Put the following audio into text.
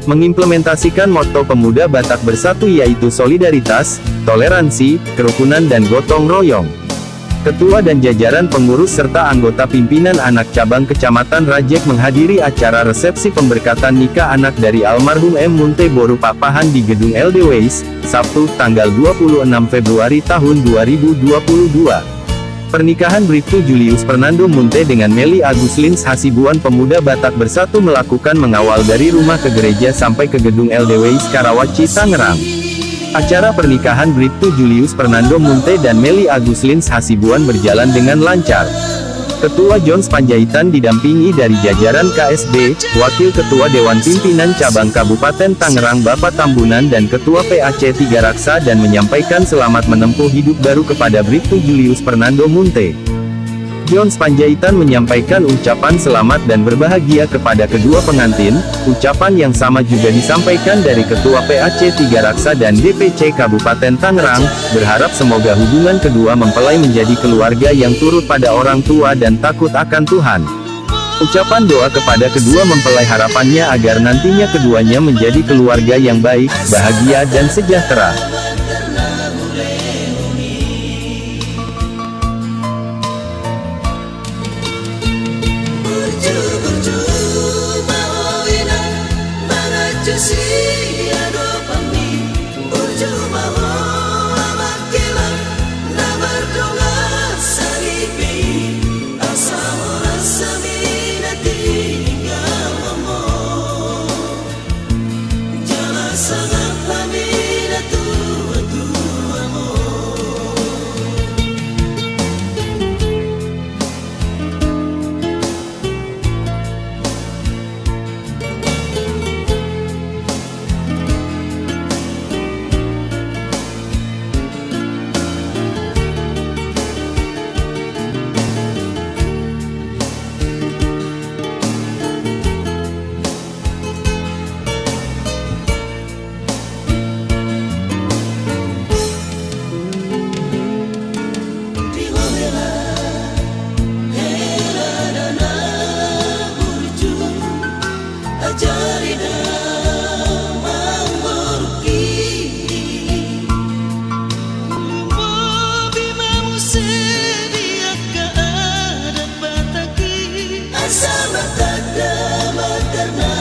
mengimplementasikan moto Pemuda Batak Bersatu yaitu solidaritas, toleransi, kerukunan dan gotong royong. Ketua dan jajaran pengurus serta anggota pimpinan anak cabang Kecamatan Rajek menghadiri acara resepsi pemberkatan nikah anak dari almarhum M. Munte Boru Papahan di Gedung LDWs, Sabtu, tanggal 26 Februari tahun 2022. Pernikahan Bribtu Julius Fernando Munte dengan Meli Aguslins Hasibuan Pemuda Batak Bersatu melakukan mengawal dari rumah ke gereja sampai ke Gedung LDWs Karawaci, Tangerang. Acara pernikahan Bribtu Julius Fernando Munte dan Meli Aguslins Hasibuan berjalan dengan lancar. Ketua John Panjaitan didampingi dari jajaran KSB, Wakil Ketua Dewan Pimpinan Cabang Kabupaten Tangerang Bapak Tambunan dan Ketua PAC 3 Raksa dan menyampaikan selamat menempuh hidup baru kepada Bribtu Julius Fernando Munte. John Panjaitan menyampaikan ucapan selamat dan berbahagia kepada kedua pengantin. Ucapan yang sama juga disampaikan dari Ketua PAC 3 Raksa dan DPC Kabupaten Tangerang, berharap semoga hubungan kedua mempelai menjadi keluarga yang turut pada orang tua dan takut akan Tuhan. Ucapan doa kepada kedua mempelai harapannya agar nantinya keduanya menjadi keluarga yang baik, bahagia dan sejahtera. Sama tak ada karena